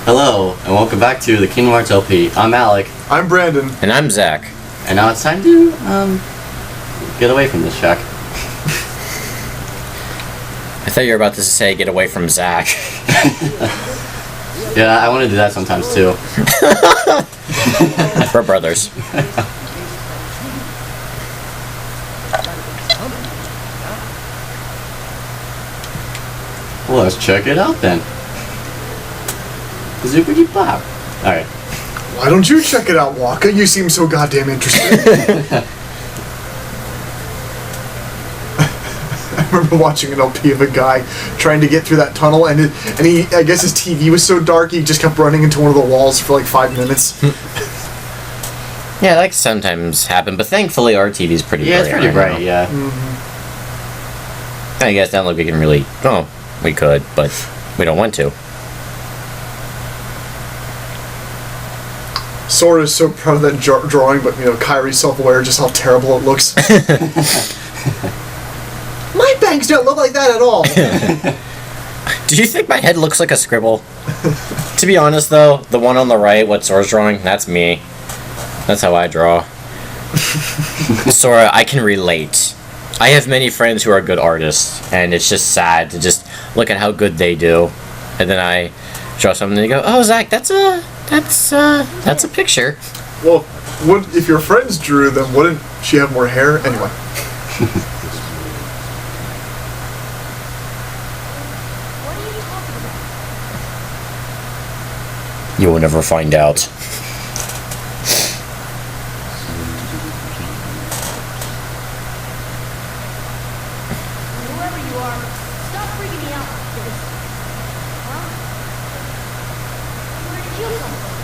Hello, and welcome back to the Kingdom Hearts LP. I'm Alec. I'm Brandon. And I'm Zach. And now it's time to, get away from this shack. I thought you were about to say get away from Zach. Yeah, I want to do that sometimes too. We're brothers. Well, let's check it out then. Zoopity pop. Alright. Why don't you check it out, Waka? You seem so goddamn interested. I remember watching an LP of a guy trying to get through that tunnel, and I guess his TV was so dark he just kept running into one of the walls for like 5 minutes. Yeah, that sometimes happen, but thankfully our TV's pretty bright. Yeah, it's pretty right bright, now. yeah. Mm-hmm. I guess not like we can really... Oh, we could, but we don't want to. Sora is so proud of that drawing, but Kyrie's self-aware just how terrible it looks. My bangs don't look like that at all. Do you think my head looks like a scribble? To be honest, though, the one on the right, what Sora's drawing, that's me. That's how I draw. Sora, I can relate. I have many friends who are good artists, and it's just sad to just look at how good they do, and then I draw something and you go, "Oh, Zach, that's a picture." Well, if your friends drew, then wouldn't she have more hair anyway? You will never find out. Whoever you are, stop freaking me out like this. Huh? Where did you come from?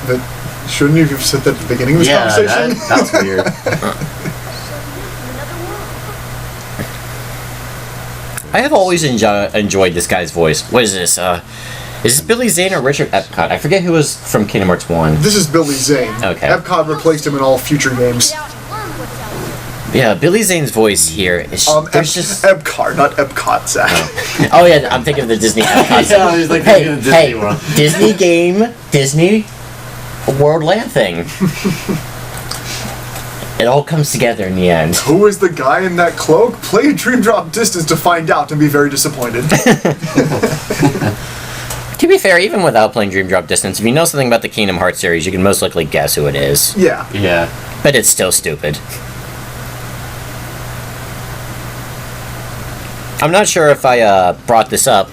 But shouldn't you have said that at the beginning of this conversation? That's weird. I have always enjoyed this guy's voice. What is this? Is this Billy Zane or Richard Epcot? I forget who was from Kingdom Hearts 1. This is Billy Zane. Okay. Epcot replaced him in all future games. Yeah, Billy Zane's voice here is there's just... Epcot, not Epcot, Zach. Oh yeah, I'm thinking of the Disney Epcot. Yeah, I was like thinking of Disney World. Disney game, Disney World Land thing. It all comes together in the end. Who is the guy in that cloak? Play Dream Drop Distance to find out and be very disappointed. To be fair, even without playing Dream Drop Distance, if you know something about the Kingdom Hearts series, you can most likely guess who it is. Yeah. Yeah. But it's still stupid. I'm not sure if I brought this up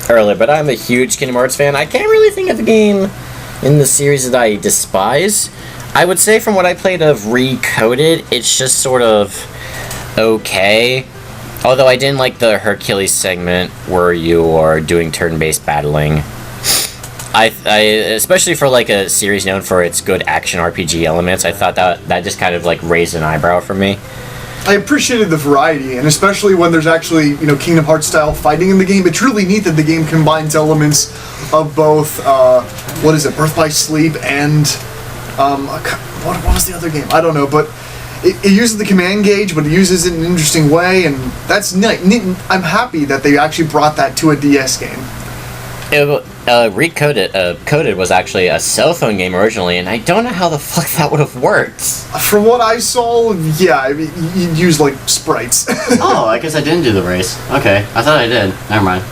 earlier, but I'm a huge Kingdom Hearts fan. I can't really think of a game in the series that I despise. I would say from what I played of Recoded, it's just sort of okay. Although I didn't like the Hercules segment where you are doing turn-based battling. I especially for like a series known for its good action RPG elements, I thought that just kind of like raised an eyebrow for me. I appreciated the variety, and especially when there's actually, Kingdom Hearts style fighting in the game. It's really neat that the game combines elements of both, Birth by Sleep and, what was the other game? I don't know, but it uses the command gauge, but it uses it in an interesting way, and that's neat. I'm happy that they actually brought that to a DS game. Coded was actually a cell phone game originally, and I don't know how the fuck that would have worked. From what I saw, yeah, you'd use, sprites. Oh, I guess I didn't do the race. Okay, I thought I did. Never mind.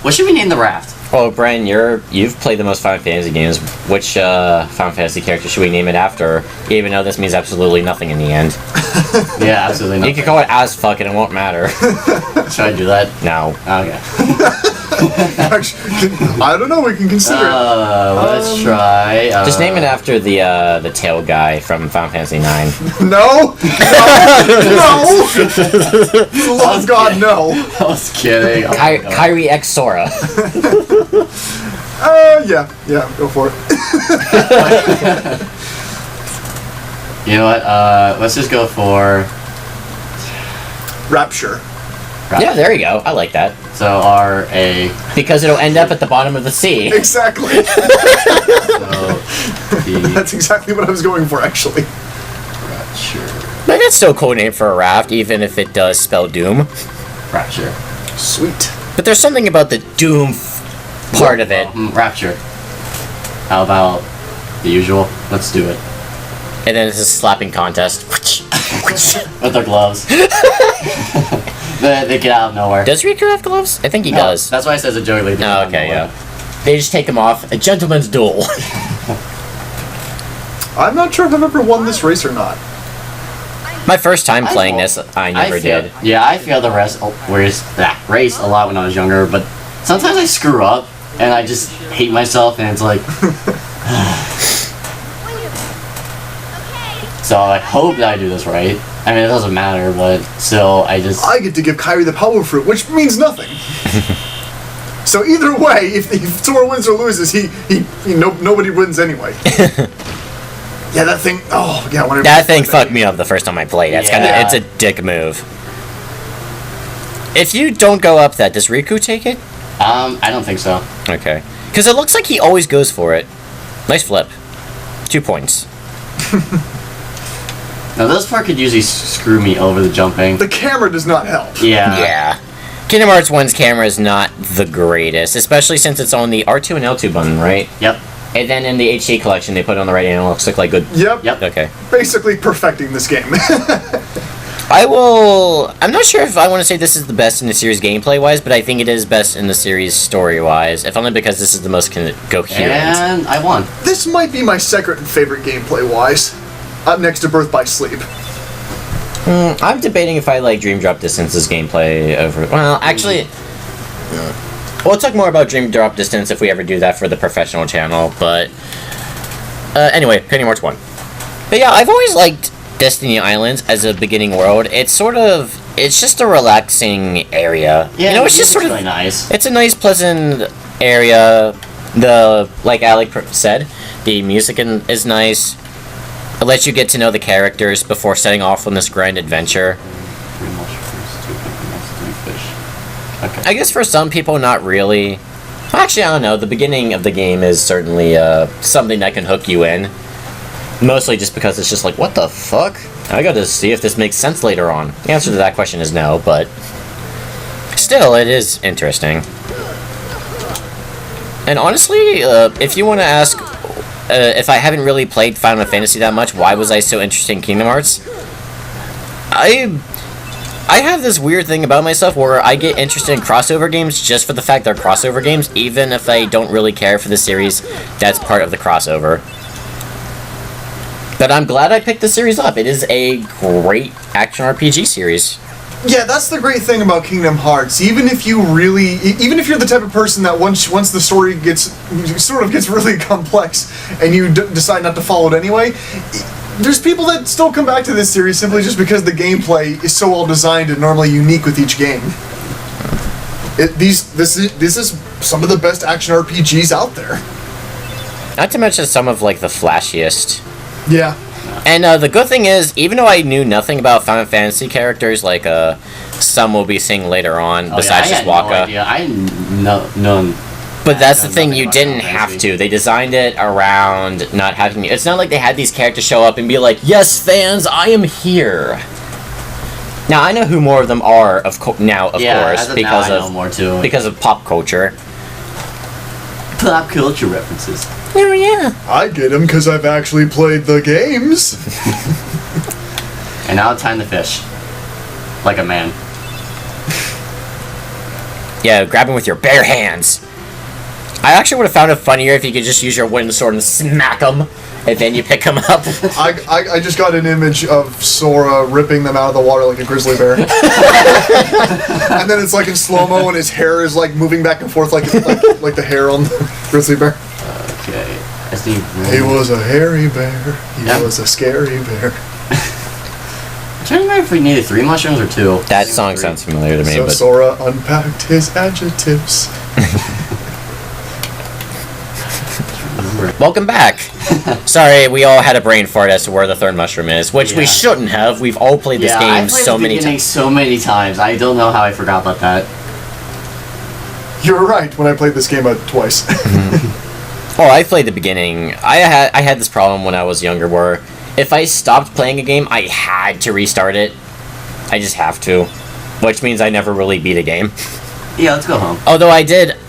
What should we name the raft? Well, Brian, you've played the most Final Fantasy games. Which Final Fantasy character should we name it after? Even though this means absolutely nothing in the end. Yeah, absolutely nothing. You could call it as fuck and it won't matter. Should I do that? No. Okay. Actually, I don't know, we can consider it. Let's try... Just name it after the tail guy from Final Fantasy 9. No! No! Love God, no! I was kidding. Kyrie X Sora. Yeah, go for it. You know what? Let's just go for... Rapture. Yeah, there you go. I like that. So R-A... Because it'll end up at the bottom of the sea. Exactly. So, That's exactly what I was going for, actually. Rapture. But it's still a cool name for a raft, even if it does spell doom. Rapture. Sweet. But there's something about the Doom part of it. Rapture. How about the usual? Let's do it. And then it's a slapping contest. With their gloves. they get out of nowhere. Does Riku have gloves? I think he No, does. That's why I says a jokingly. Oh, okay, yeah. They just take them off. A gentleman's duel. I'm not sure if I've ever won this race or not. My first time I playing won't. this, I never feel, did. Yeah, I feel the race a lot when I was younger, but sometimes I screw up and I just hate myself, and it's like. So I hope that I do this right. I mean, it doesn't matter, but still, I get to give Kyrie the power fruit, which means nothing. So either way, if Sora wins or loses, nobody wins anyway. Yeah, that thing. Oh, yeah. Whenever That thing fucked me up the first time I played. It's Yeah. it's a dick move. If you don't go up that, does Riku take it? I don't think so. Okay. Because it looks like he always goes for it. Nice flip. 2 points. Now this part could usually screw me over the jumping. The camera does not help. Yeah. Kingdom Hearts 1's camera is not the greatest, especially since it's on the R2 and L2 button, right? Yep. And then in the HD collection, they put it on the right and it looks like good. Yep. Yep. Okay. Basically perfecting this game. I'm not sure if I want to say this is the best in the series gameplay-wise, but I think it is best in the series story-wise, if only because this is the most coherent. And I won. This might be my second favorite gameplay-wise, up next to Birth by Sleep. I'm debating if I like Dream Drop Distance's gameplay over... Well, actually... We'll talk more about Dream Drop Distance if we ever do that for the professional channel, but... anyway, Kingdom Hearts 1. But yeah, I've always liked Destiny Islands as a beginning world. It's just a relaxing area. Yeah, you know, it's just sort of... really nice. It's a nice, pleasant area. Like Alec said, the music is nice. It lets you get to know the characters before setting off on this grand adventure. 3 mushrooms, 2 coconuts, 3 fish. Okay. I guess for some people, not really. Actually, I don't know. The beginning of the game is certainly something that can hook you in. Mostly just because it's just like, what the fuck? I gotta see if this makes sense later on. The answer to that question is no, but... Still, it is interesting. And honestly, if you want to ask... if I haven't really played Final Fantasy that much, why was I so interested in Kingdom Hearts? I have this weird thing about myself where I get interested in crossover games just for the fact they're crossover games, even if I don't really care for the series that's part of the crossover. But I'm glad I picked the series up. It is a great action RPG series. Yeah, that's the great thing about Kingdom Hearts. Even if you're the type of person that once the story gets really complex and you decide not to follow it anyway, there's people that still come back to this series simply just because the gameplay is so well designed and normally unique with each game. This is some of the best action RPGs out there. Not to mention some of like the flashiest. Yeah. And the good thing is, even though I knew nothing about Final Fantasy characters, like some we'll be seeing later on, besides just Waka. No idea. I know. But that's the I know thing, nothing you about didn't Final have Fantasy. to. They designed it around not having... It's not like they had these characters show up and be like, yes, fans, I am here. Now, I know who more of them are, of course, as of because now, I know of more too. because of pop culture. Pop culture references. Oh, yeah. I get them because I've actually played the games. And now time to fish. Like a man. Yeah, grab him with your bare hands. I actually would have found it funnier if you could just use your wooden sword and smack him, and then you pick him up. I just got an image of Sora ripping them out of the water like a grizzly bear. And then it's like in slow-mo and his hair is like moving back and forth like the hair on the grizzly bear. Okay. He was a hairy bear. He Yeah. was a scary bear. I'm trying to remember if we needed 3 mushrooms or 2. That song sounds familiar to me, So but... Sora unpacked his adjectives. Welcome back! Sorry, we all had a brain fart as to where the third mushroom is, which we Yeah. shouldn't have. We've all played this I game played so the many beginning times. so many times. I don't know how I forgot about that. You were right when I played this game twice. Oh, I played the beginning. I had this problem when I was younger where if I stopped playing a game, I had to restart it. I just have to. which means I never really beat a game. Yeah, let's go home. Although I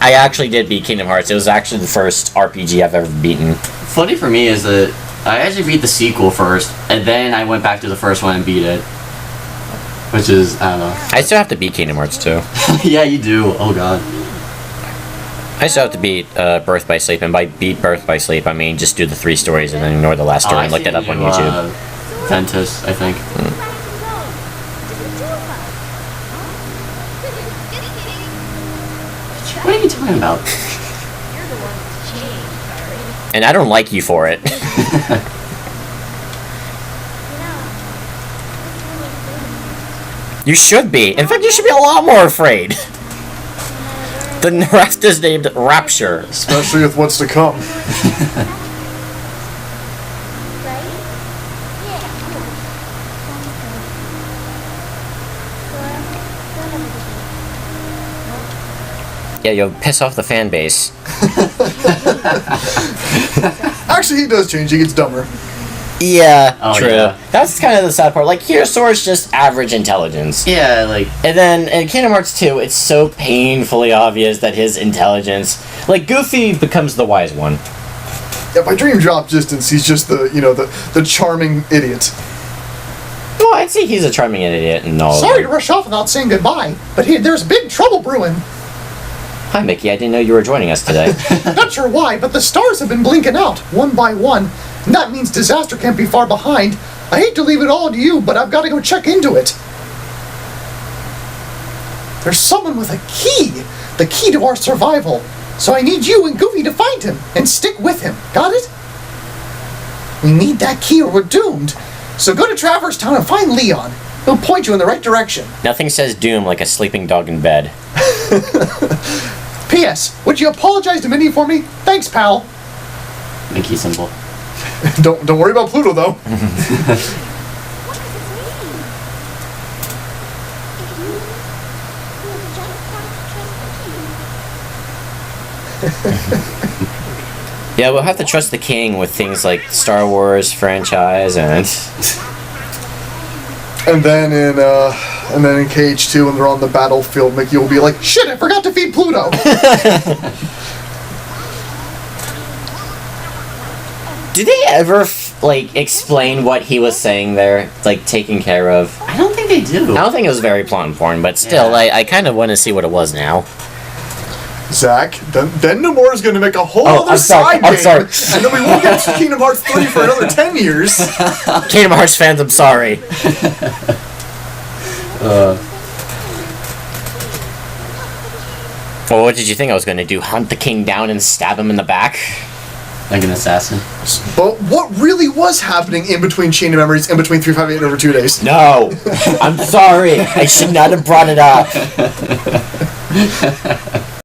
actually did beat Kingdom Hearts. It was actually the first RPG I've ever beaten. Funny for me is that I actually beat the sequel first, and then I went back to the first one and beat it. Which is, I don't know. I still have to beat Kingdom Hearts 2. Yeah, you do. Oh god. I still have to beat Birth by Sleep, and by beat Birth by Sleep, I mean just do the 3 stories and then ignore the last story and look it up on YouTube. Ventus, I think. What are you talking about? And I don't like you for it. You should be. In fact, you should be a lot more afraid. The rest is named Rapture. Especially with what's to come. Yeah, you'll piss off the fan base. Actually, he does change. He gets dumber. Yeah, Oh, true. yeah. That's kind of the sad part. Like, here, Sora's just average intelligence. Yeah, like, And then in Kingdom Hearts 2, it's so painfully obvious that his intelligence... Like, Goofy becomes the wise one. Yeah, by dream drop distance, he's just the charming idiot. Well, I'd say he's a charming idiot and all. Sorry to rush off without saying goodbye, but here, there's big trouble brewing. Hi, Mickey. I didn't know you were joining us today. Not sure why, but the stars have been blinking out, one by one, and that means disaster can't be far behind. I hate to leave it all to you, but I've got to go check into it. There's someone with a key, the key to our survival. So I need you and Goofy to find him, and stick with him. Got it? We need that key or we're doomed. So go to Traverse Town and find Leon. He'll point you in the right direction. Nothing says doom like a sleeping dog in bed. P.S. Would you apologize to Minnie for me? Thanks, pal. make it simple. Don't worry about Pluto though. What does it mean? If you just have to trust the key. Yeah, we'll have to trust the king with things like Star Wars franchise and... And then in KH2 when they're on the battlefield, Mickey will be like, Shit, I forgot to feed Pluto. Did they ever, explain what he was saying there? Like, taken care of? I don't think they do. I don't think it was very plot important, but still, Yeah. I kind of want to see what it was now. Zach, then Nomura's gonna make a whole other I'm sorry, side I'm game, sorry. and then we won't get to Kingdom Hearts 3 for another 10 years. Kingdom Hearts fans, I'm sorry. Well, what did you think I was going to do? Hunt the king down and stab him in the back? Like an assassin. But what really was happening in between Chain of Memories, in between 358 and over 2 days? No! I'm sorry! I should not have brought it up.